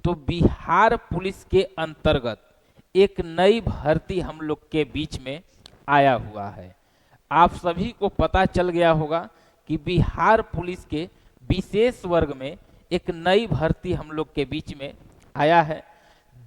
तो बिहार पुलिस के अंतर्गत एक नई भर्ती हम लोग के बीच में आया हुआ है। आप सभी को पता चल गया होगा कि बिहार पुलिस के विशेष वर्ग में एक नई भर्ती हम लोग के बीच में आया है,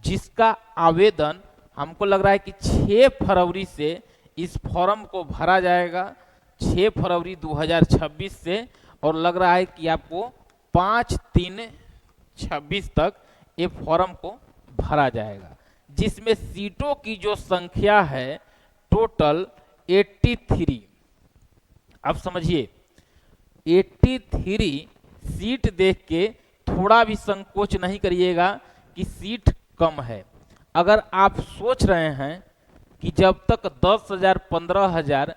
जिसका आवेदन हमको लग रहा है कि 6 फरवरी से इस फॉर्म को भरा जाएगा, 6 फरवरी 2026 से, और लग रहा है कि आपको 5/3/26 तक ये फॉर्म को भरा जाएगा, जिसमें सीटों की जो संख्या है टोटल 83। अब समझिए 83 सीट देख के थोड़ा भी संकोच नहीं करिएगा कि सीट कम है। अगर आप सोच रहे हैं कि जब तक 10,000, 15,000,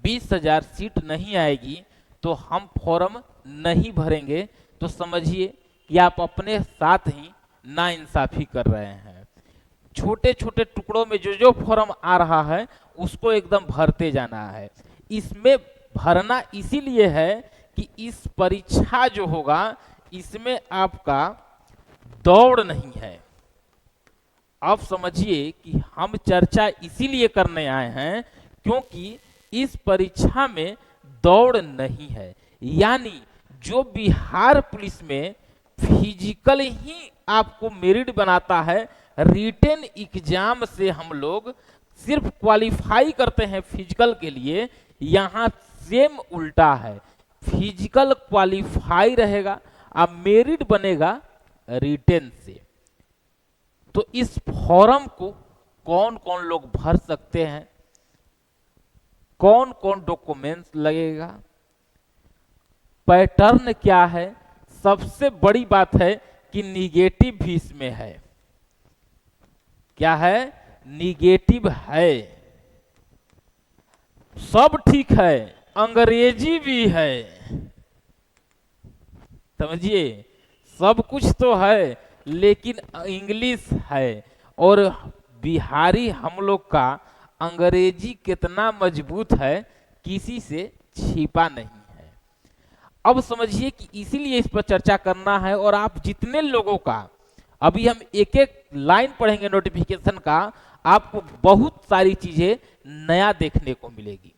20,000 सीट नहीं आएगी तो हम फॉर्म नहीं भरेंगे, तो समझिए कि आप अपने साथ ही नाइंसाफी कर रहे हैं। छोटे छोटे टुकड़ों में जो जो फॉर्म आ रहा है उसको एकदम भरते जाना है। इसमें भरना इसीलिए है कि इस परीक्षा जो होगा इसमें आपका दौड़ नहीं है। अब समझिए कि हम चर्चा इसीलिए करने आए हैं क्योंकि इस परीक्षा में दौड़ नहीं है, यानी जो बिहार पुलिस में फिजिकल ही आपको मेरिट बनाता है, रिटन एग्जाम से हम लोग सिर्फ क्वालिफाई करते हैं फिजिकल के लिए, यहाँ सेम उल्टा है। फिजिकल क्वालिफाई रहेगा, अब मेरिट बनेगा रिटन से। तो इस फॉर्म को कौन कौन लोग भर सकते हैं, कौन कौन डॉक्यूमेंट्स लगेगा, पैटर्न क्या है, सबसे बड़ी बात है कि निगेटिव भी इसमें है। क्या है? निगेटिव है। सब ठीक है, अंग्रेजी भी है, समझिए सब कुछ तो है, लेकिन इंग्लिश है। और बिहारी हम लोग का अंग्रेजी कितना मजबूत है किसी से छिपा नहीं है। अब समझिए कि इसीलिए इस पर चर्चा करना है। और आप जितने लोगों का, अभी हम एक एक लाइन पढ़ेंगे नोटिफिकेशन का, आपको बहुत सारी चीजें नया देखने को मिलेगी।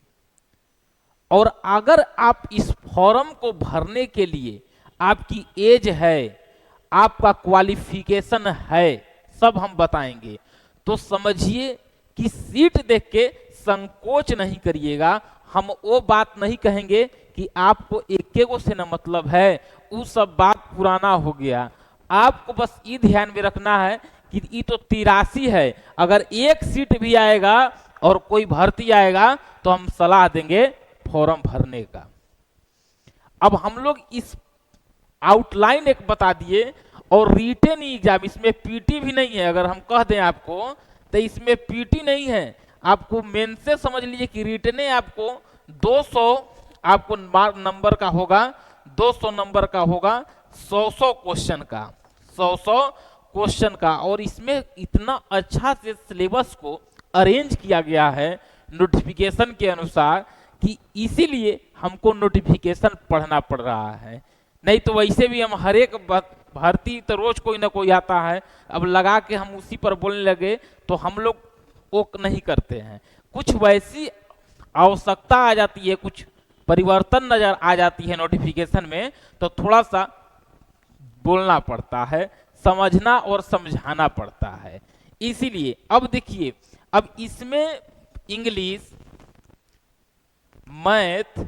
और अगर आप इस फॉर्म को भरने के लिए आपकी एज है, आपका क्वालिफिकेशन है, सब हम बताएंगे, तो समझिए कि सीट देख के संकोच नहीं करिएगा। हम वो बात नहीं कहेंगे कि आपको एक गो से न मतलब है, वो सब बात पुराना हो गया। आपको बस ये ध्यान में रखना है कि ये तो 83 है, अगर एक सीट भी आएगा और कोई भर्ती आएगा तो हम सलाह देंगे फॉर्म भरने का। अब हम लोग इस आउटलाइन एक बता दिए, और रिटन एग्जाम, इसमें पीटी भी नहीं है। अगर हम कह दें आपको तो इसमें पीटी नहीं है, आपको मेन से समझ लीजिए कि रिटन आपको 200 आपको नंबर का होगा, 200 नंबर का होगा, 100 क्वेश्चन का, 100 क्वेश्चन का। और इसमें इतना अच्छा से सिलेबस को अरेंज किया गया है नोटिफिकेशन के अनुसार कि इसीलिए हमको नोटिफिकेशन पढ़ना पड़ रहा है। नहीं तो वैसे भी हम हर एक भर्ती तो रोज कोई ना कोई आता है, अब लगा के हम उसी पर बोलने लगे तो हम लोग वो नहीं करते हैं। कुछ वैसी आवश्यकता आ जाती है, कुछ परिवर्तन नजर आ जाती है नोटिफिकेशन में, तो थोड़ा सा बोलना पड़ता है, समझना और समझाना पड़ता है। इसीलिए अब देखिए, अब इसमें इंग्लिश, मैथ,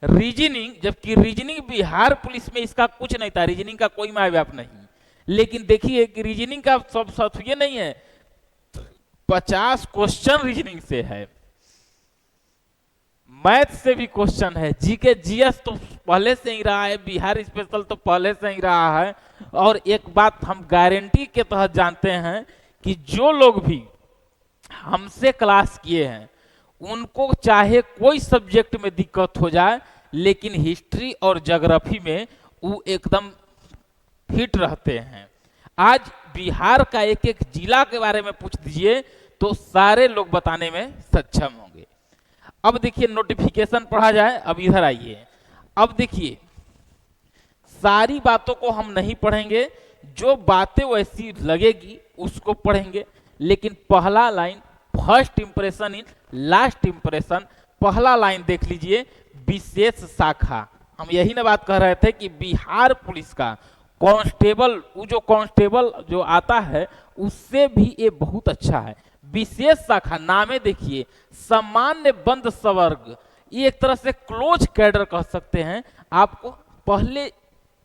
रीजनिंग, जबकि रीजनिंग बिहार पुलिस में इसका कुछ नहीं था, रीजनिंग का कोई माय बाप नहीं। लेकिन देखिए कि रीजनिंग का सब साथ ये नहीं है, 50 क्वेश्चन रीजनिंग से है, मैथ से भी क्वेश्चन है, जीके जीएस तो पहले से ही रहा है, बिहार स्पेशल तो पहले से ही रहा है। और एक बात हम गारंटी के तहत जानते हैं कि जो लोग भी हमसे क्लास किए हैं उनको चाहे कोई सब्जेक्ट में दिक्कत हो जाए, लेकिन हिस्ट्री और ज्योग्राफी में वो एकदम फिट रहते हैं। आज बिहार का एक एक जिला के बारे में पूछ दीजिए तो सारे लोग बताने में सक्षम होंगे। अब देखिए नोटिफिकेशन पढ़ा जाए। अब इधर आइए, अब देखिए सारी बातों को हम नहीं पढ़ेंगे जो बातें वैसी लगेगी उसको पढ़ेंगे, लेकिन पहला line first impression in last impression, पहला लाइन देख लीजिए, विशेष शाखा। हम यही ना बात कह रहे थे कि बिहार पुलिस का कांस्टेबल, वो जो कांस्टेबल जो आता है उससे भी ये बहुत अच्छा है। विशेष शाखा नामे देखिए, सामान्य बंद सवर्ग, ये एक तरह से क्लोज कैडर कह सकते हैं। आपको पहले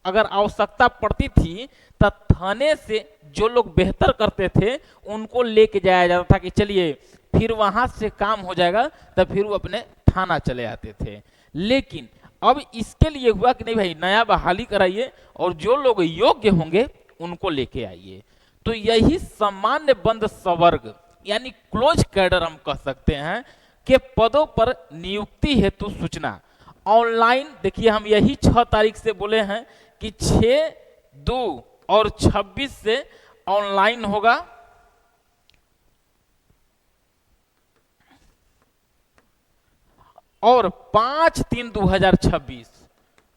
अगर आवश्यकता पड़ती थी तो थाने से जो लोग बेहतर करते थे उनको लेके जाया जाता था कि चलिए, फिर वहां से काम हो जाएगा, तो फिर वो अपने थाना चले आते थे। लेकिन अब इसके लिए हुआ कि नहीं भाई, नया बहाली कराइए और जो लोग योग्य होंगे उनको लेके आइए। तो यही सामान्य बंद सवर्ग यानी क्लोज कैडर हम कह सकते हैं के पदों पर नियुक्ति हेतु सूचना ऑनलाइन। देखिए हम यही 6 तारीख से बोले हैं कि 6, 2 और 26 से ऑनलाइन होगा। और 5/3/2026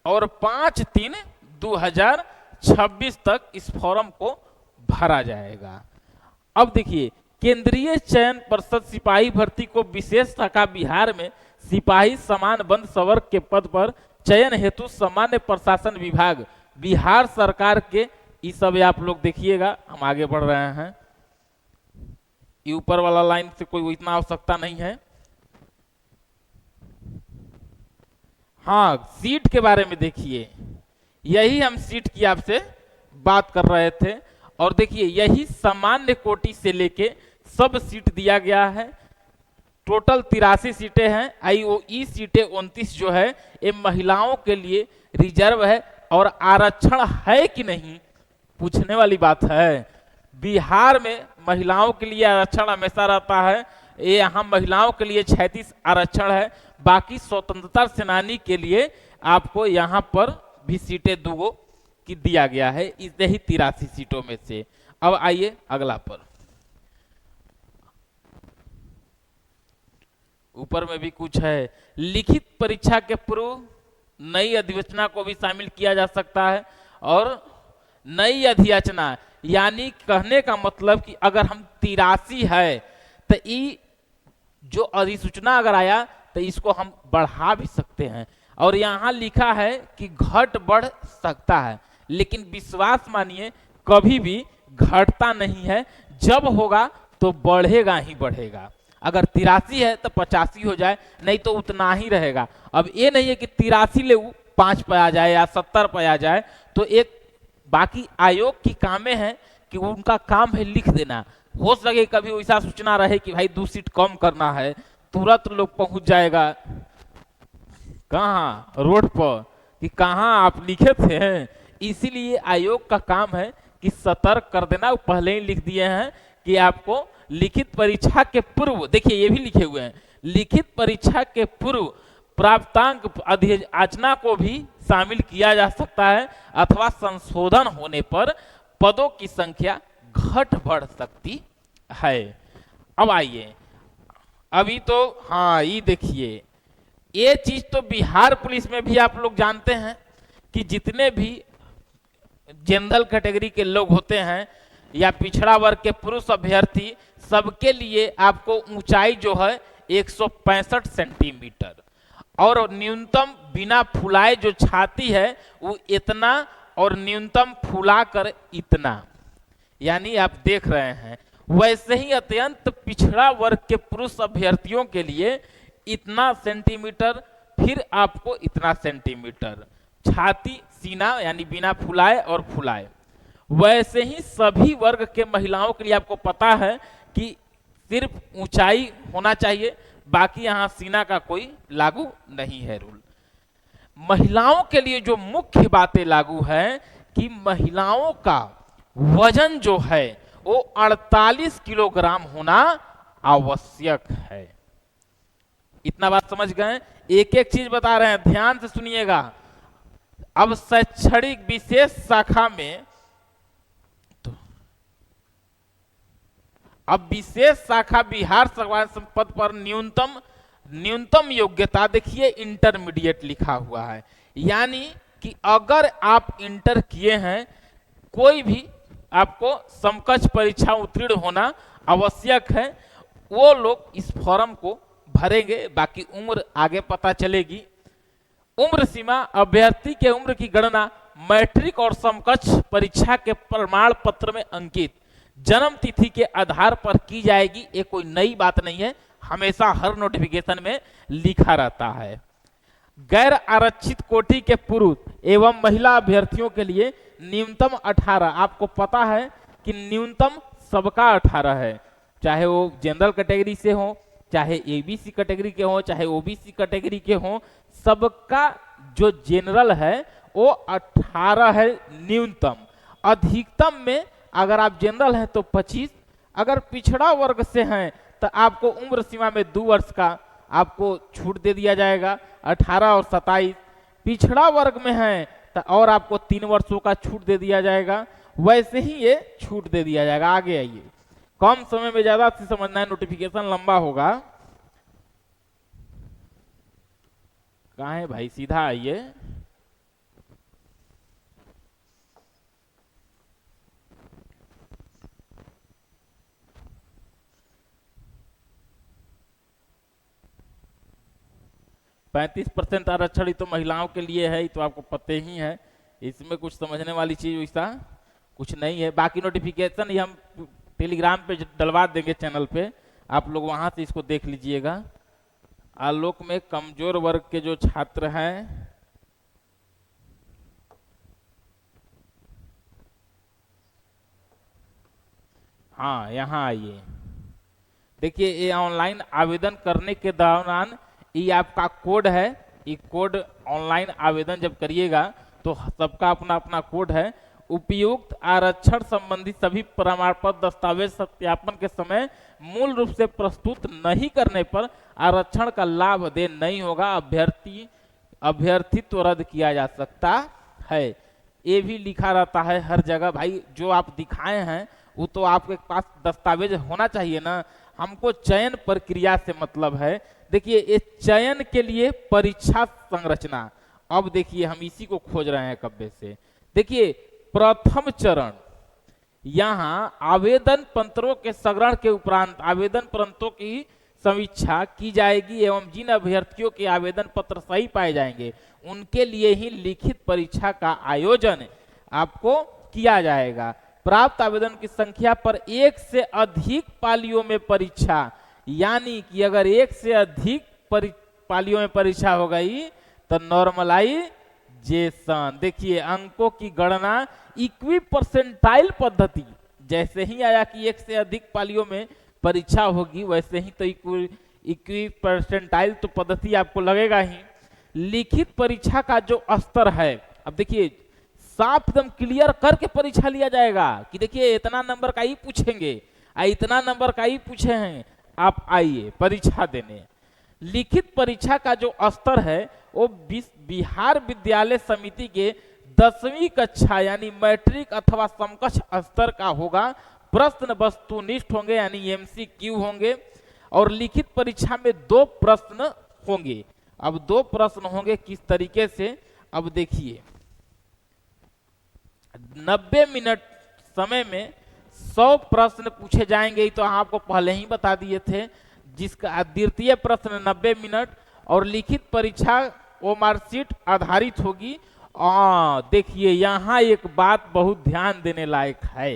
और 5/3/2026 तक इस फॉर्म को भरा जाएगा। अब देखिए, केंद्रीय चयन परिषद सिपाही भर्ती को विशेष शाखा बिहार में सिपाही समान बंद सवर्ग के पद पर चयन हेतु सामान्य प्रशासन विभाग बिहार सरकार के, ये सब आप लोग देखिएगा, हम आगे बढ़ रहे हैं। ये ऊपर वाला लाइन से कोई इतना आवश्यकता नहीं है। हाँ, सीट के बारे में देखिए, यही हम सीट की आपसे बात कर रहे थे। और देखिए यही सामान्य कोटि से लेके सब सीट दिया गया है। टोटल 83 सीटें हैं। आईओई सीटें 29 जो है ये महिलाओं के लिए रिजर्व है। और आरक्षण है कि नहीं, पूछने वाली बात है। बिहार में महिलाओं के लिए आरक्षण हमेशा रहता है। ये यहाँ महिलाओं के लिए 36 आरक्षण है। बाकी स्वतंत्रता सेनानी के लिए आपको यहाँ पर भी सीटें 2 की दिया गया है, इतने ही 83 सीटों में से। अब आइए अगला पर, ऊपर में भी कुछ है। लिखित परीक्षा के पूर्व नई अधिसूचना को भी शामिल किया जा सकता है। और नई अधिसूचना यानी कहने का मतलब कि अगर हम 83 है तो ये जो अधिसूचना अगर आया तो इसको हम बढ़ा भी सकते हैं। और यहाँ लिखा है कि घट बढ़ सकता है, लेकिन विश्वास मानिए कभी भी घटता नहीं है। जब होगा तो बढ़ेगा ही बढ़ेगा। अगर 83 है तो 85 हो जाए, नहीं तो उतना ही रहेगा। अब ये नहीं है कि 83 ले 5 पे आ जाए या 70 पे आ जाए। तो एक बाकी आयोग की कामें हैं कि उनका काम है लिख देना। हो सके कभी ऐसा सूचना रहे कि भाई 2 सीट कम करना है, तुरंत लोग पहुंच जाएगा कहाँ, रोड पर, कि कहाँ आप लिखे थे। इसीलिए आयोग का काम है कि सतर्क कर देना। पहले ही लिख दिए हैं कि आपको लिखित परीक्षा के पूर्व, देखिए ये भी लिखे हुए हैं, लिखित परीक्षा के पूर्व प्राप्तांक अधिसूचना को भी शामिल किया जा सकता है अथवा संशोधन होने पर पदों की संख्या घट बढ़ सकती है। अब आइए, अभी तो हाँ ये देखिए, ये चीज तो बिहार पुलिस में भी आप लोग जानते हैं कि जितने भी जनरल कैटेगरी के लोग होते हैं या पिछड़ा वर्ग के पुरुष अभ्यर्थी, सबके लिए आपको ऊंचाई जो है 165 सेंटीमीटर और न्यूनतम बिना फुलाए जो छाती है वो इतना और न्यूनतम फुला कर इतना, यानी आप देख रहे हैं। वैसे ही अत्यंत पिछड़ा वर्ग के पुरुष अभ्यर्थियों के लिए इतना सेंटीमीटर, फिर आपको इतना सेंटीमीटर छाती सीना यानी बिना फुलाए और फुलाए। वैसे ही सभी वर्ग के महिलाओं के लिए आपको पता है कि सिर्फ ऊंचाई होना चाहिए, बाकी यहां सीना का कोई लागू नहीं है रूल। महिलाओं के लिए जो मुख्य बातें लागू है कि महिलाओं का वजन जो है वो 48 किलोग्राम होना आवश्यक है। इतना बात समझ गए। एक एक चीज बता रहे हैं, ध्यान से सुनिएगा। अब शैक्षणिक विशेष शाखा में अब विशेष शाखा बिहार सरकार पद पर न्यूनतम योग्यता देखिए इंटरमीडिएट लिखा हुआ है। यानी कि अगर आप इंटर किए हैं कोई भी आपको समकक्ष परीक्षा उत्तीर्ण होना आवश्यक है, वो लोग इस फॉर्म को भरेंगे। बाकी उम्र आगे पता चलेगी। उम्र सीमा, अभ्यर्थी के उम्र की गणना मैट्रिक और समकक्ष परीक्षा के प्रमाण पत्र में अंकित जन्म तिथि के आधार पर की जाएगी। ये कोई नई बात नहीं है, हमेशा हर नोटिफिकेशन में लिखा रहता है। गैर आरक्षित कोटि के पुरुष एवं महिला अभ्यर्थियों के लिए न्यूनतम 18, आपको पता है कि न्यूनतम सबका 18 है, चाहे वो जनरल कैटेगरी से हो, चाहे एबीसी कैटेगरी के हो, चाहे ओबीसी कैटेगरी के हो, सबका जो जनरल है वो 18 है न्यूनतम। अधिकतम में अगर आप जनरल हैं तो 25, अगर पिछड़ा वर्ग से हैं तो आपको उम्र सीमा में 2 वर्ष का आपको छूट दे दिया जाएगा, 18 और 27। पिछड़ा वर्ग में हैं तो और आपको 3 वर्षों का छूट दे दिया जाएगा। वैसे ही ये छूट दे दिया जाएगा। आगे आइए, कम समय में ज्यादा से समझना है, नोटिफिकेशन लंबा होगा। कहाँ है भाई, सीधा आइए। %35 आरक्षण तो महिलाओं के लिए है, तो आपको पते ही है, इसमें कुछ समझने वाली चीज वैसा कुछ नहीं है। बाकी नोटिफिकेशन ही हम टेलीग्राम पे डलवा देंगे चैनल पे, आप लोग वहां से इसको देख लीजिएगा। आलोक में कमजोर वर्ग के जो छात्र हैं, हाँ यहाँ आइए। देखिए ये ऑनलाइन आवेदन करने के दौरान ये आपका कोड है, ये कोड ऑनलाइन आवेदन जब करिएगा तो सबका अपना अपना कोड है। उपयुक्त आरक्षण संबंधी सभी प्रमाण पत्र दस्तावेज सत्यापन के समय मूल रूप से प्रस्तुत नहीं करने पर आरक्षण का लाभ दे नहीं होगा, अभ्यर्थित्व रद्द किया जा सकता है। ये भी लिखा रहता है हर जगह। भाई जो आप दिखाए हैं वो तो आपके पास दस्तावेज होना चाहिए ना। हमको चयन प्रक्रिया से मतलब है। देखिए ये चयन के लिए परीक्षा संरचना, अब देखिए हम इसी को खोज रहे हैं कब्बे से। देखिए प्रथम चरण, यहाँ आवेदन पत्रों के संग्रहण के उपरांत आवेदन पत्रों की समीक्षा की जाएगी एवं जिन अभ्यर्थियों के आवेदन पत्र सही पाए जाएंगे उनके लिए ही लिखित परीक्षा का आयोजन आपको किया जाएगा। प्राप्त आवेदन की संख्या पर एक से अधिक पालियों में परीक्षा, यानी कि अगर एक से अधिक पालियों में परीक्षा हो गई तो नॉर्मलाइजेशन। देखिए अंकों की गणना इक्वी परसेंटाइल पद्धति, जैसे ही आया कि एक से अधिक पालियों में परीक्षा होगी वैसे ही तो इक्वी परसेंटाइल तो पद्धति आपको लगेगा ही। लिखित परीक्षा का जो स्तर है, अब देखिए साफ एकदम क्लियर करके परीक्षा लिया जाएगा कि देखिए इतना नंबर का ही पूछेंगे, इतना नंबर का ही पूछे हैं, आप आइए परीक्षा देने। लिखित परीक्षा का जो स्तर है वो बिहार विद्यालय समिति के 10वीं कक्षा यानी मैट्रिक अथवा समकक्ष स्तर का होगा। प्रश्न वस्तुनिष्ठ होंगे यानी MCQ होंगे और लिखित परीक्षा में 2 प्रश्न होंगे। अब 2 प्रश्न होंगे किस तरीके से, अब देखिए 90 मिनट समय में 100 प्रश्न पूछे जाएंगे, तो आपको पहले ही बता दिए थे। जिसका द्वितीय प्रश्न 90 मिनट और लिखित परीक्षा वो मार्कशीट आधारित होगी। देखिए यहाँ एक बात बहुत ध्यान देने लायक है,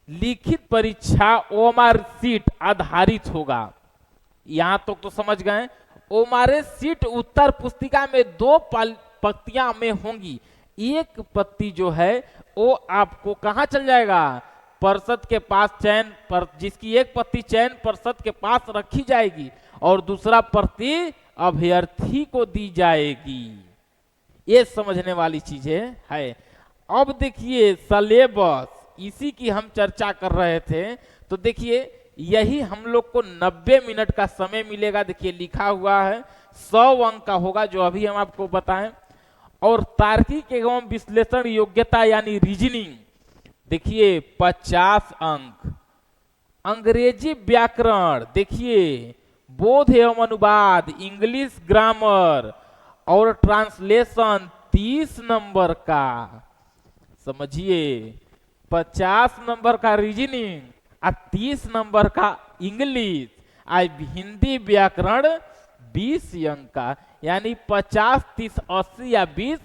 लिखित परीक्षा ओमार सीट आधारित होगा। यहां तक तो समझ गए। ओमारे सीट उत्तर पुस्तिका में 2 पंक्तियां में होंगी। एक पत्ती जो है वो आपको कहां चल जाएगा, पर्षद के पास चयन पर, जिसकी एक पत्ती चयन पर्षद के पास रखी जाएगी और दूसरा पत्ती अभ्यर्थी को दी जाएगी। ये समझने वाली चीजें है। अब देखिए सिलेबस, इसी की हम चर्चा कर रहे थे। तो देखिए यही हम लोग को 90 मिनट का समय मिलेगा। देखिए लिखा हुआ है 100 अंक का होगा जो अभी हम आपको बताएं। और तार्किक एवं विश्लेषण योग्यता यानी रीजनिंग, देखिए 50 अंक। अंग्रेजी व्याकरण, देखिए बोध एवं अनुवाद, इंग्लिश ग्रामर और ट्रांसलेशन 30 नंबर का। समझिए, 50 नंबर का रीजनिंग और 30 नंबर का इंग्लिश, आज हिंदी व्याकरण 20 अंक का, यानी 50 30 80 या 20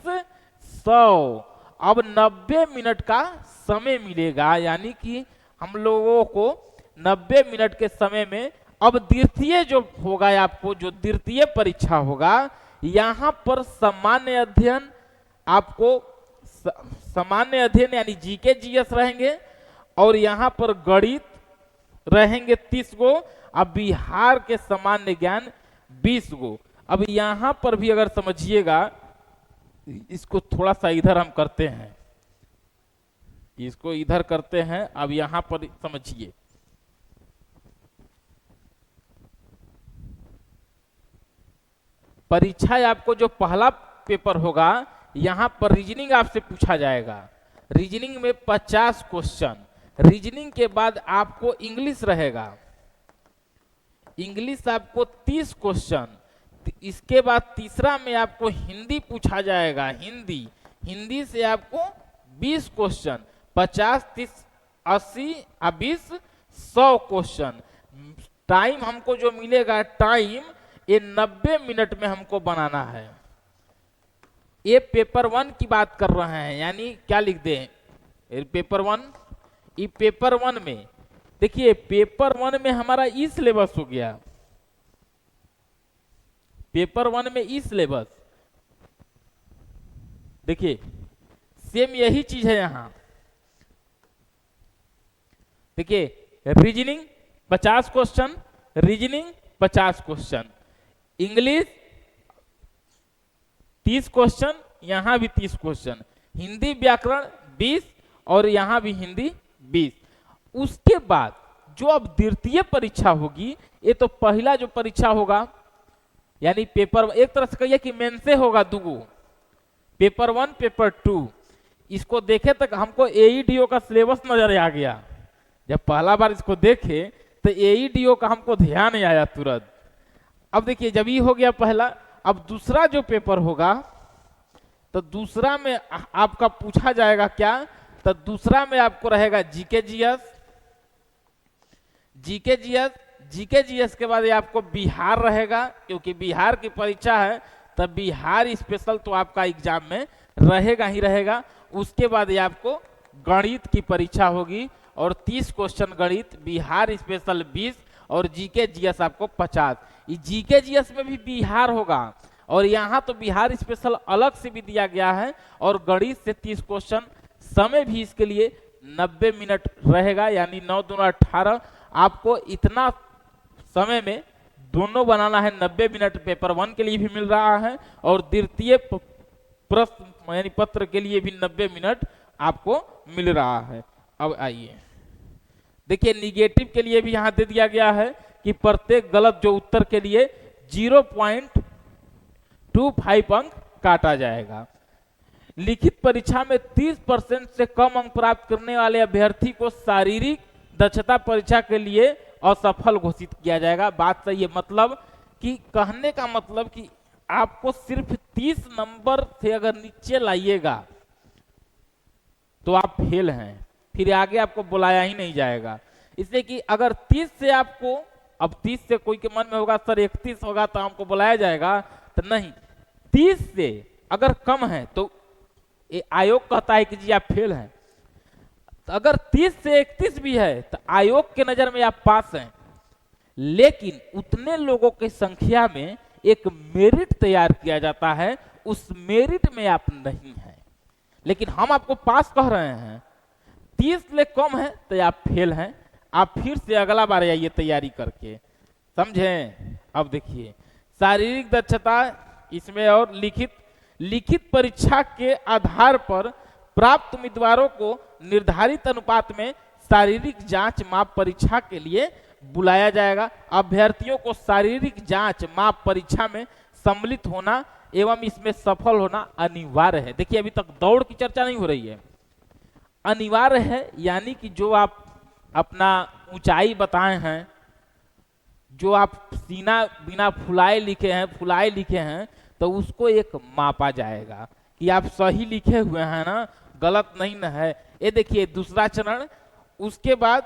100। अब 90 मिनट का समय मिलेगा, यानी कि हम लोगों को 90 मिनट के समय में अब द्वितीय जो होगा, आपको जो द्वितीय परीक्षा होगा, यहां पर सामान्य अध्ययन, आपको सामान्य अध्ययन यानी जीके जीएस रहेंगे, और यहां पर गणित रहेंगे 30 गो, अब बिहार के सामान्य ज्ञान 20 गो। अब यहां पर भी अगर समझिएगा, इसको थोड़ा सा इधर हम करते हैं, इसको इधर करते हैं। अब यहां पर समझिए, परीक्षा आपको जो पहला पेपर होगा, यहां पर रीजनिंग आपसे पूछा जाएगा। रीजनिंग में 50 क्वेश्चन, रीजनिंग के बाद आपको इंग्लिश रहेगा, इंग्लिश आपको 30 क्वेश्चन, इसके बाद तीसरा में आपको हिंदी पूछा जाएगा, हिंदी, हिंदी से आपको 20 क्वेश्चन, 50 30 80 और 20 100 क्वेश्चन। टाइम हमको जो मिलेगा, टाइम ये 90 मिनट में हमको बनाना है। ये पेपर 1 की बात कर रहे हैं, यानी क्या लिख दें, पेपर 1। ये पेपर 1 में देखिए, पेपर 1 में हमारा ई सिलेबस हो गया, पेपर 1 में ई सिलेबस, देखिए सेम यही चीज है यहां। देखिए, reasoning 50 question, reasoning 50 question, English 30 question, यहां भी 30 क्वेश्चन, हिंदी व्याकरण 20, और यहां भी हिंदी 20। उसके बाद जो अब द्वितीय परीक्षा होगी, ये तो पहला जो परीक्षा होगा, यानी पेपर एक तरह से कहिए कि मेन से होगा दुगो, पेपर 1 पेपर 2। इसको देखे तक हमको एईडीओ का सिलेबस नजर आ गया। जब पहला बार इसको देखे तो एईडीओ का हमको ध्यान नहीं आया तुरंत। अब देखिए, जब ये हो गया पहला, अब दूसरा जो पेपर होगा, तो दूसरा में आपका पूछा जाएगा क्या, तो दूसरा में आपको रहेगा GK GS, GK GS, GK GS के बाद ये आपको बिहार रहेगा, क्योंकि बिहार की परीक्षा है, तब बिहार स्पेशल तो आपका एग्जाम में रहेगा ही रहेगा। उसके बाद ये आपको गणित की परीक्षा होगी, और 30 क्वेश्चन गणित, बिहार स्पेशल 20, और जीके जीएस आपको 50। जीके जीएस में भी बिहार होगा, और यहाँ तो बिहार स्पेशल अलग से भी दिया गया है, और गणित से 30 क्वेश्चन। समय भी इसके लिए 90 मिनट रहेगा, यानी 9 दूना 18। आपको इतना समय में दोनों बनाना है। 90 मिनट पेपर 1 के लिए भी मिल रहा है, और द्वितीय प्रश्न यानी पत्र के लिए भी 90 मिनट आपको मिल रहा है। अब आइए देखिए, निगेटिव के लिए भी यहां दे दिया गया है कि प्रत्येक गलत जो उत्तर के लिए 0.25 अंक काटा जाएगा। लिखित परीक्षा में 30% से कम अंक प्राप्त करने वाले अभ्यर्थी को शारीरिक दक्षता परीक्षा के लिए असफल घोषित किया जाएगा। बात सही है, मतलब कि कहने का मतलब कि आपको सिर्फ 30 नंबर से अगर नीचे लाइएगा तो आप फेल हैं, फिर आगे आपको बुलाया ही नहीं जाएगा। इसलिए कि अगर 30 से आपको, अब 30 से कोई के मन में होगा सर 31 होगा तो हमको बुलाया जाएगा, तो नहीं, 30 से अगर कम है तो ये आयोग कहता है कि जी आप फेल हैं। तो अगर 30 से 31 भी है तो आयोग के नजर में आप पास हैं, लेकिन उतने लोगों की संख्या में एक मेरिट तैयार किया जाता है, उस मेरिट में आप नहीं हैं। लेकिन हम आपको पास कह रहे हैं, 30 से कम है तो आप फेल हैं, आप फिर से अगला बार आइए तैयारी करके, समझें। अब देखिए, शारीरिक दक्षता इसमें, और लिखित परीक्षा के आधार पर प्राप्त उम्मीदवारों को निर्धारित अनुपात में शारीरिक जांच माप परीक्षा के लिए बुलाया जाएगा। अभ्यर्थियों को शारीरिक जांच माप परीक्षा में सम्मिलित होना एवं इसमें सफल होना अनिवार्य है। देखिए, अभी तक दौड़ की चर्चा नहीं हो रही है, अनिवार्य है, यानी कि जो आप अपना ऊंचाई बताए हैं, जो आप सीना बिना फुलाए लिखे हैं, तो उसको एक मापा जाएगा कि आप सही लिखे हुए हैं ना, गलत नहीं न है। ये देखिए दूसरा चरण। उसके बाद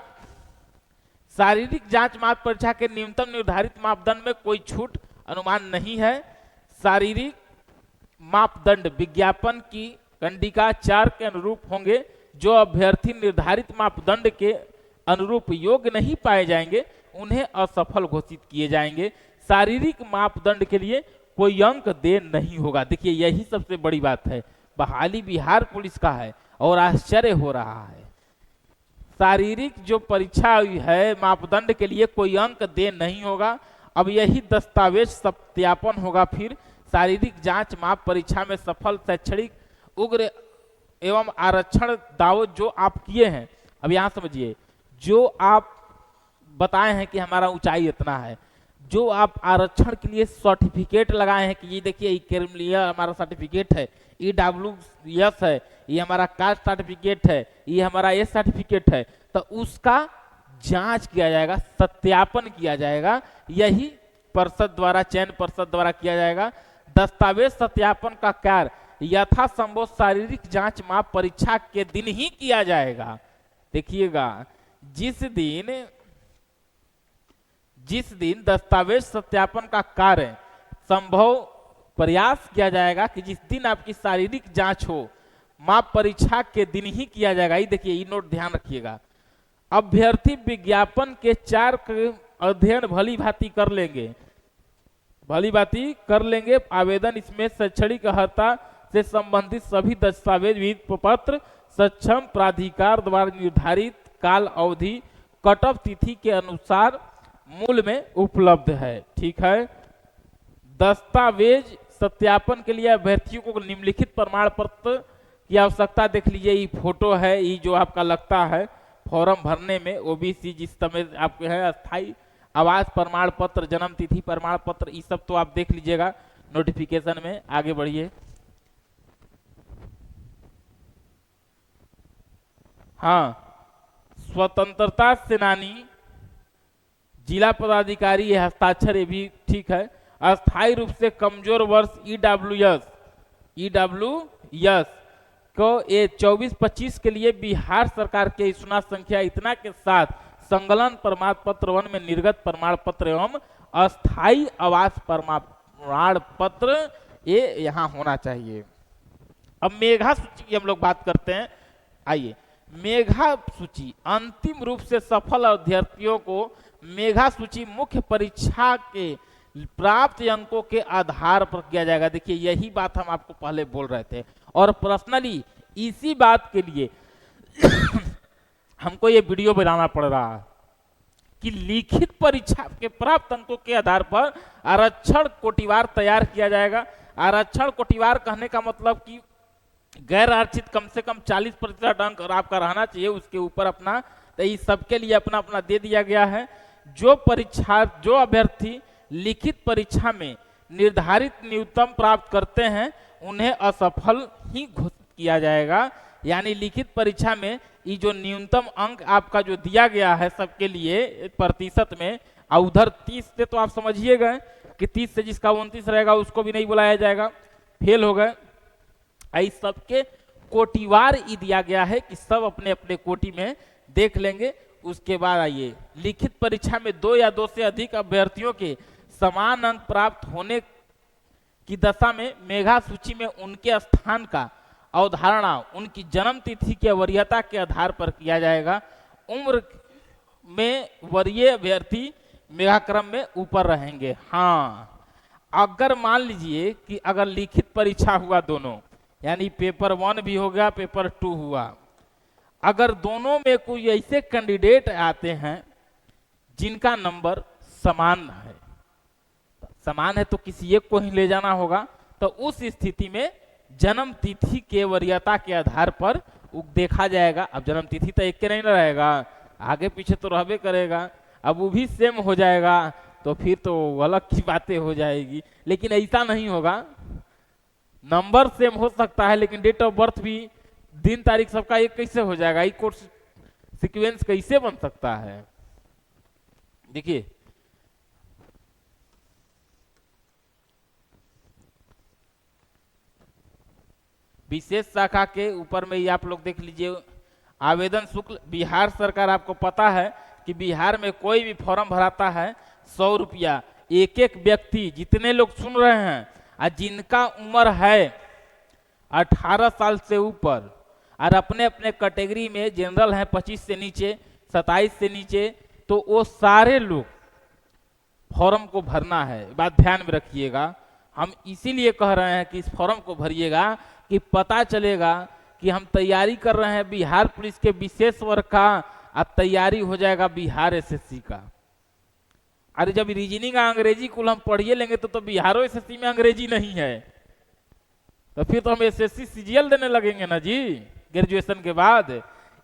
शारीरिक जांच माप परीक्षा के न्यूनतम निर्धारित मापदंड में कोई छूट अनुमान नहीं है। शारीरिक मापदंड विज्ञापन की कंडिका 4 के अनुरूप होंगे। जो अभ्यर्थी निर्धारित मापदंड के अनुरूप योग्य नहीं पाए जाएंगे उन्हें असफल घोषित किए जाएंगे। शारीरिक मापदंड के लिए कोई अंक दे नहीं होगा। देखिए यही सबसे बड़ी बात है, बहाली बिहार पुलिस का है और आश्चर्य हो रहा है। शारीरिक जो परीक्षा है मापदंड के लिए कोई अंक दे नहीं होगा। अब यही दस्तावेज सत्यापन होगा। फिर शारीरिक जांच माप परीक्षा में सफल शैक्षणिक उग्र एवं आरक्षण दावों जो आप किए हैं, अब यहां समझिए, जो आप बताए हैं कि हमारा ऊंचाई इतना है, जो आप आरक्षण के लिए सर्टिफिकेट लगाए हैं कि ये देखिए क्रिमिलिया हमारा सर्टिफिकेट है, EWS है, ये हमारा कास्ट सर्टिफिकेट है, ये हमारा ये सर्टिफिकेट है, तो उसका जांच किया जाएगा, सत्यापन किया जाएगा। यही परिषद द्वारा, चयन परिषद द्वारा किया जाएगा। दस्तावेज सत्यापन का कार्य यथासंभव शारीरिक जांच माप परीक्षा के दिन ही किया जाएगा। देखिएगा, जिस दिन दस्तावेज सत्यापन का कार्य संभव प्रयास किया जाएगा कि जिस दिन आपकी शारीरिक जांच हो, माप परीक्षा के दिन ही किया जाएगा। ये देखिए, ये नोट ध्यान रखिएगा। अभ्यर्थी विज्ञापन के 4 अध्ययन भली भांति कर लेंगे। आवेदन इसमें शैक्षणिक अर्हता से संबंधित सभी दस्तावेज विधि पत्र सक्षम प्राधिकार द्वारा निर्धारित काल अवधि कट ऑफ तिथि के अनुसार मूल में उपलब्ध है। ठीक है। दस्तावेज सत्यापन के लिए अभ्यर्थियों को निम्नलिखित प्रमाण पत्र की आवश्यकता देख लीजिए। ये फोटो है, ये जो आपका लगता है फॉर्म भरने में, ओबीसी जिस समय आपके है, अस्थाई आवास प्रमाण पत्र, जन्म तिथि प्रमाण पत्र, ये सब तो आप देख लीजिएगा नोटिफिकेशन में। आगे बढ़िए। हाँ, स्वतंत्रता सेनानी, जिला पदाधिकारी, ये हस्ताक्षर, ये भी ठीक है। अस्थायी रूप से कमजोर वर्ष EWS को ये 24-25 के लिए बिहार सरकार के इस्ना संख्या इतना के साथ संकलन प्रमाण पत्र 1 में निर्गत प्रमाण पत्र एवं अस्थायी आवास प्रमाण पत्र ये यहाँ होना चाहिए। अब मेधा सूची की हम लोग बात करते हैं। आइए, मेधा सूची अंतिम रूप से सफल अभ्यर्थियों को मेधा सूची मुख्य परीक्षा के प्राप्त अंकों के आधार पर किया जाएगा। देखिए यही बात हम आपको पहले बोल रहे थे, और पर्सनली इसी बात के लिए हमको ये वीडियो बनाना पड़ रहा है कि लिखित परीक्षा के प्राप्त अंकों के आधार पर आरक्षण कोटिवार तैयार किया जाएगा। आरक्षण कोटिवार कहने का मतलब कि गैर आरक्षित कम से कम 40% अंक और आपका रहना चाहिए उसके ऊपर अपना, तो इस सबके लिए अपना अपना दे दिया गया है। जो अभ्यर्थी लिखित परीक्षा में निर्धारित न्यूनतम प्राप्त करते हैं उन्हें असफल ही घोषित किया जाएगा। यानी लिखित परीक्षा में ये जो न्यूनतम अंक आपका जो दिया गया है सबके लिए प्रतिशत में, और उधर 30 से तो आप समझिए गए कि 30 से जिसका 29 रहेगा उसको भी नहीं बुलाया जाएगा, फेल हो गए। इस सबके कोटिवार ही दिया गया है कि सब अपने अपने कोटि में देख लेंगे। उसके बाद आइए, लिखित परीक्षा में 2 या 2 से अधिक अभ्यर्थियों के समान अंक प्राप्त होने की दशा में मेधा सूची में उनके स्थान का अवधारणा उनकी जन्म तिथि की वरीयता के आधार पर किया जाएगा। उम्र में वरीय अभ्यर्थी मेधाक्रम में ऊपर रहेंगे। हाँ, अगर मान लीजिए कि अगर लिखित परीक्षा हुआ दोनों, यानी पेपर 1 भी हो गया, पेपर 2 हुआ, अगर दोनों में कोई ऐसे कैंडिडेट आते हैं जिनका नंबर समान है तो किसी एक को ही ले जाना होगा। तो उस स्थिति में जन्म तिथि के वरीयता के आधार पर देखा जाएगा। अब जन्म तिथि तो एक के नहीं रहेगा, आगे पीछे तो रहबे करेगा। अब वो भी सेम हो जाएगा तो फिर तो अलग की बातें हो जाएगी, लेकिन ऐसा नहीं होगा। नंबर सेम हो सकता है लेकिन डेट ऑफ बर्थ भी, दिन तारीख सबका एक कैसे हो जाएगा? ये कोर्स सीक्वेंस कैसे बन सकता है? देखिए, विशेष शाखा के ऊपर में ही आप लोग देख लीजिए, आवेदन शुल्क बिहार सरकार, आपको पता है कि बिहार में कोई भी फॉर्म भराता है 100 रुपया। एक एक व्यक्ति, जितने लोग सुन रहे हैं और जिनका उम्र है 18 साल से ऊपर और अपने अपने कैटेगरी में जनरल है 25 से नीचे, 27 से नीचे, तो वो सारे लोग फॉर्म को भरना है। बात ध्यान में रखिएगा, हम इसीलिए कह रहे हैं कि इस फॉर्म को भरिएगा कि पता चलेगा कि हम तैयारी कर रहे हैं बिहार पुलिस के विशेष वर्ग का, अब तैयारी हो जाएगा बिहार एसएससी का। अरे जब रीजनिंग अंग्रेजी कुल हम पढ़िए लेंगे तो बिहारो एसएससी में अंग्रेजी नहीं है, तो फिर तो हम एसएससी सीजीएल देने लगेंगे ना जी ग्रेजुएशन के बाद।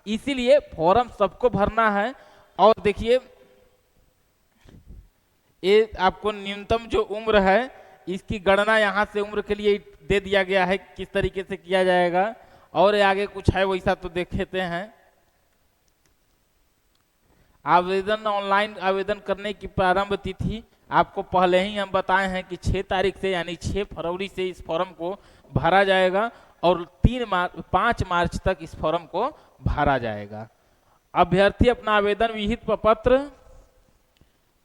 इसीलिए फॉर्म सबको भरना है। और देखिए, ये आपको न्यूनतम जो उम्र है इसकी गणना यहाँ से उम्र के लिए दे दिया गया है, किस तरीके से किया जाएगा। और आगे कुछ है वैसा तो देखेते हैं। आवेदन, ऑनलाइन आवेदन करने की प्रारंभ तिथि आपको पहले ही हम बताए हैं कि 6 तारीख से यानी 6 फरवरी से इस फॉर्म को भरा जाएगा और 5 मार्च तक इस फॉर्म को भरा जाएगा। अभ्यर्थी अपना आवेदन विहित प्रपत्र,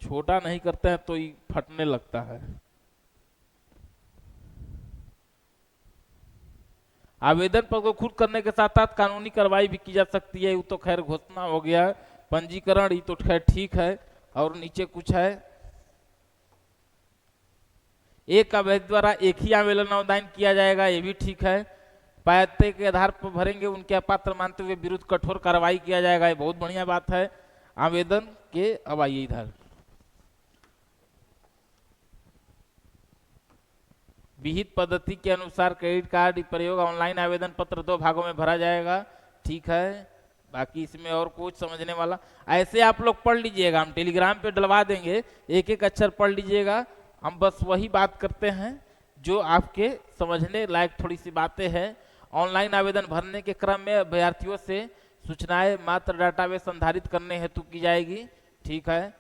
छोटा नहीं करते हैं तो ये फटने लगता है। आवेदन पर को खुद करने के साथ साथ कानूनी कार्रवाई भी की जा सकती है, वो तो खैर घोषणा हो गया। पंजीकरण ये तो खैर ठीक है। और नीचे कुछ है, एक अभ्यर्थी द्वारा एक ही आवेदन ऑनलाइन किया जाएगा, ये भी ठीक है। पात्रता के आधार पर भरेंगे, उनके अपात्र मानते हुए विरुद्ध कठोर कार्रवाई किया जाएगा, ये बहुत बढ़िया बात है। आवेदन के, अब आइए इधर, विहित पद्धति के अनुसार क्रेडिट कार्ड प्रयोग ऑनलाइन आवेदन पत्र 2 भागों में भरा जाएगा, ठीक है। बाकी इसमें और कुछ समझने वाला, ऐसे आप लोग पढ़ लीजिएगा, हम टेलीग्राम पे डलवा देंगे, एक एक अक्षर पढ़ लीजिएगा। हम बस वही बात करते हैं जो आपके समझने लायक थोड़ी सी बातें हैं। ऑनलाइन आवेदन भरने के क्रम में अभ्यर्थियों से सूचनाएं मात्र डाटाबेस संधारित करने हेतु की जाएगी, ठीक है।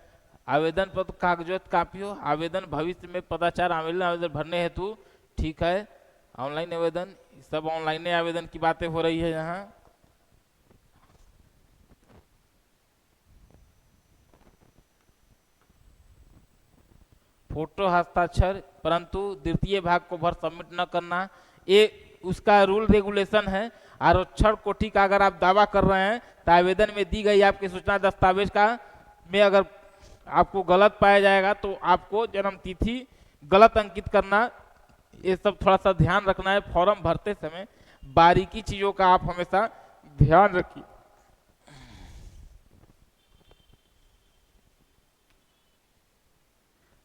आवेदन पत्र कागजात कापियों, आवेदन भविष्य में पदाचार आवेदन भरने हेतु, ठीक है। ऑनलाइन आवेदन, सब ऑनलाइन आवेदन की बातें हो रही है यहाँ। फोटो हस्ताक्षर, परंतु द्वितीय भाग को भर सबमिट न करना, ये उसका रूल रेगुलेशन है। आरक्षण कोटि का अगर आप दावा कर रहे हैं तो आवेदन में दी गई आपकी सूचना दस्तावेज का में अगर आपको गलत पाया जाएगा तो आपको जन्म तिथि गलत अंकित करना, ये सब थोड़ा सा ध्यान रखना है। फॉर्म भरते समय बारीकी चीजों का आप हमेशा ध्यान रखिए।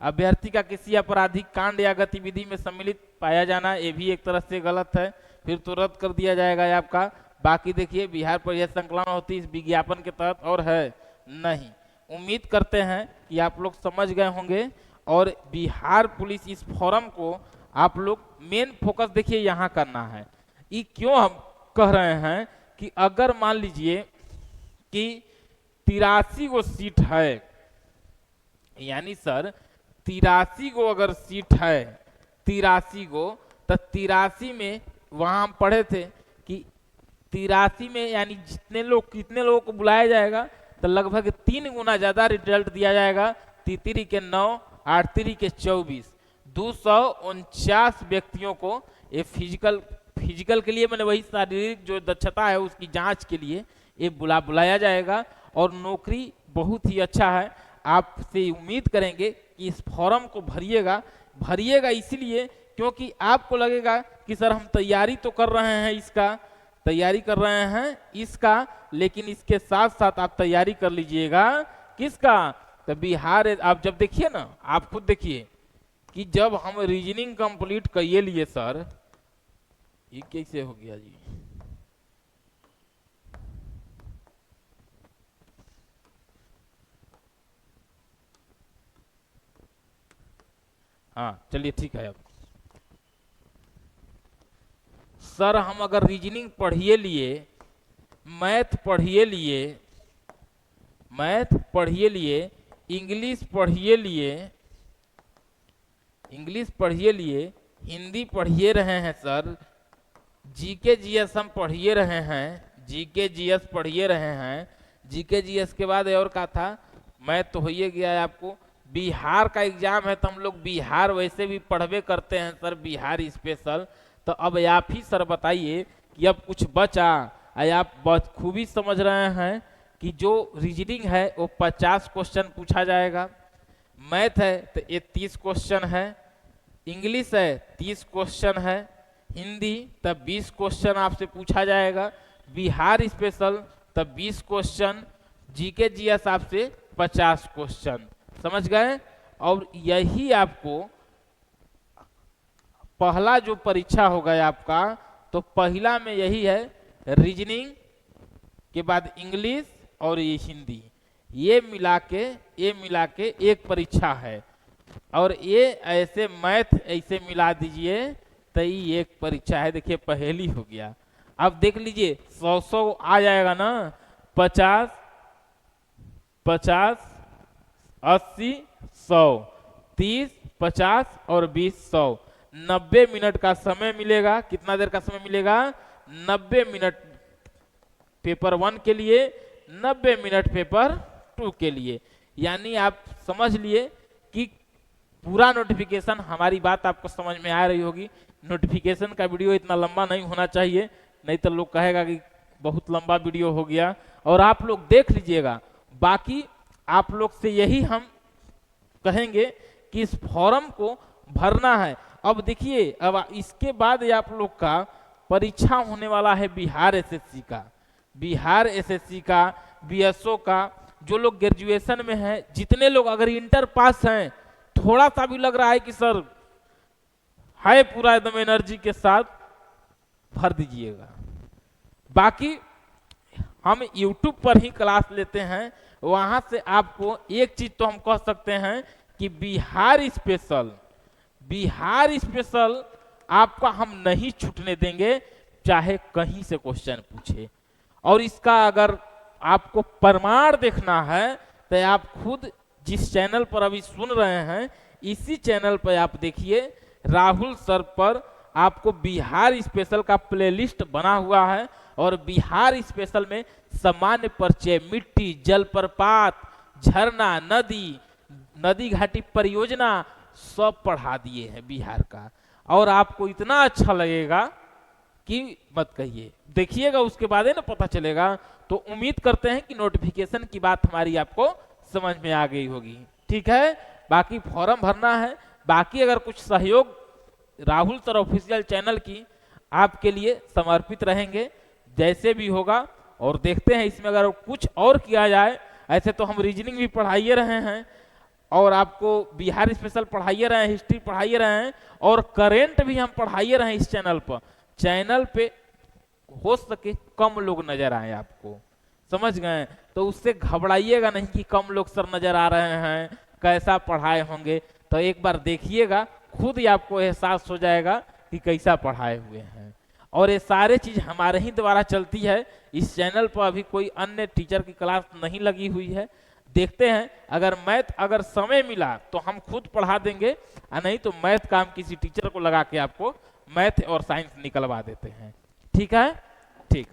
अभ्यर्थी का किसी आपराधिक कांड या गतिविधि में सम्मिलित पाया जाना, ये भी एक तरह से गलत है, फिर तो रद्द कर दिया जाएगा ये आपका। बाकी देखिए, बिहार पर यह संकलन होती है इस विज्ञापन के तहत और है नहीं। उम्मीद करते हैं कि आप लोग समझ गए होंगे। और बिहार पुलिस इस फॉर्म को आप लोग मेन फोकस देखिए यहाँ करना है। ये क्यों हम कह रहे हैं कि अगर मान लीजिए कि 83 गो सीट है, यानी सर 83 गो अगर सीट है, 83 गो, तो 83 में वहां हम पढ़े थे कि 83 में यानी जितने लोग, कितने लोगों को बुलाया जाएगा, तो लगभग 3 गुना ज्यादा रिजल्ट दिया जाएगा। 3 के 9, 8 के 24, 249 व्यक्तियों को ये फिजिकल के लिए, मैंने वही शारीरिक जो दक्षता है उसकी जांच के लिए ये बुलाया जाएगा। और नौकरी बहुत ही अच्छा है, आपसे उम्मीद करेंगे कि इस फॉर्म को भरिएगा इसलिए क्योंकि आपको लगेगा कि सर हम तैयारी तो कर रहे हैं इसका, लेकिन इसके साथ साथ आप तैयारी कर लीजिएगा किसका, तो बिहार। आप जब देखिए ना, आप खुद देखिए कि जब हम रीजनिंग कंप्लीट करिए लिए, सर ये कैसे हो गया जी, हाँ चलिए ठीक है। अब सर हम अगर रीजनिंग पढ़िए लिए, मैथ पढ़िए लिए, इंग्लिश पढ़िए लिए, हिंदी पढ़िए रहे हैं सर, जीके जीएस हम पढ़िए रहे हैं, जीके जीएस पढ़िए रहे हैं। जीके जीएस के बाद और का था, मैथ तो हो ही गया है आपको। बिहार का एग्जाम है तो हम लोग बिहार वैसे भी पढ़वे करते हैं सर, बिहार स्पेशल। तो अब आप ही सर बताइए कि अब कुछ बचा। आप बहुत खूबी समझ रहे हैं कि जो रीजनिंग है वो 50 क्वेश्चन पूछा जाएगा, मैथ है तो ये 30 क्वेश्चन है, इंग्लिश है 30 क्वेश्चन है, हिंदी तब 20 क्वेश्चन आपसे पूछा जाएगा, बिहार स्पेशल तब 20 क्वेश्चन, जीके जीएस आपसे 50 क्वेश्चन। समझ गए। और यही आपको पहला जो परीक्षा होगा आपका, तो पहला में यही है, रीजनिंग के बाद इंग्लिश और ये हिंदी, ये मिला के एक परीक्षा है। और ये ऐसे मैथ ऐसे मिला दीजिए तो ये एक परीक्षा है। देखिए पहेली हो गया। अब देख लीजिए 100 आ जाएगा ना, 50 50 80 100, 30 50 और 20 100, 90 मिनट का समय मिलेगा। कितना देर का समय मिलेगा? 90 मिनट पेपर 1 के लिए, 90 मिनट पेपर 2 के लिए। यानी आप समझ लिए कि पूरा नोटिफिकेशन, हमारी बात आपको समझ में आ रही होगी। नोटिफिकेशन का वीडियो इतना लंबा नहीं होना चाहिए, नहीं तो लोग कहेगा कि बहुत लंबा वीडियो हो गया। और आप लोग देख लीजिएगा। बाकी आप लोग से यही हम कहेंगे कि इस फॉर्म को भरना है। अब देखिए, अब इसके बाद आप लोग का परीक्षा होने वाला है बिहार एसएससी का, बिहार एसएससी का, बीएसओ का। जो लोग ग्रेजुएशन में हैं, जितने लोग अगर इंटर पास हैं, थोड़ा सा भी लग रहा है कि सर है पूरा एकदम एनर्जी के साथ, भर दीजिएगा। बाकी हम YouTube पर ही क्लास लेते हैं, वहां से आपको एक चीज तो हम कह सकते हैं कि बिहार स्पेशल आपका हम नहीं छूटने देंगे, चाहे कहीं से क्वेश्चन पूछे। और इसका अगर आपको प्रमाण देखना है तो आप खुद जिस चैनल पर अभी सुन रहे हैं, इसी चैनल पर आप देखिए, राहुल सर पर आपको बिहार स्पेशल का प्लेलिस्ट बना हुआ है। और बिहार स्पेशल में सामान्य परिचय, मिट्टी, जलप्रपात, झरना, नदी घाटी परियोजना सब पढ़ा दिए हैं बिहार का। और आपको इतना अच्छा लगेगा कि मत कहिए, देखिएगा उसके बाद है ना पता चलेगा। तो उम्मीद करते हैं कि नोटिफिकेशन की बात हमारी आपको समझ में आ गई होगी। ठीक है, बाकी फॉर्म भरना है। बाकी अगर कुछ सहयोग राहुल सर ऑफिशियल चैनल की आपके लिए समर्पित रहेंगे, जैसे भी होगा। और देखते हैं इसमें अगर कुछ और किया जाए। ऐसे तो हम रीजनिंग भी पढ़ाइए रहे हैं, और आपको बिहार स्पेशल पढ़ाइए रहे हैं, हिस्ट्री पढ़ाइए रहे हैं, और करेंट भी हम पढ़ाइए रहे हैं इस चैनल पे हो सके कम लोग नजर आए आपको, समझ गए। तो उससे घबराइएगा नहीं कि कम लोग सर नजर आ रहे हैं, कैसा पढ़ाए होंगे। तो एक बार देखिएगा, खुद ही आपको एहसास हो जाएगा कि कैसा पढ़ाए हुए हैं। और ये सारे चीज हमारे ही द्वारा चलती है। इस चैनल पर अभी कोई अन्य टीचर की क्लास नहीं लगी हुई है। देखते हैं, अगर मैथ अगर समय मिला तो हम खुद पढ़ा देंगे, और नहीं तो मैथ का हम किसी टीचर को लगा के आपको मैथ और साइंस निकलवा देते हैं। ठीक है, ठीक।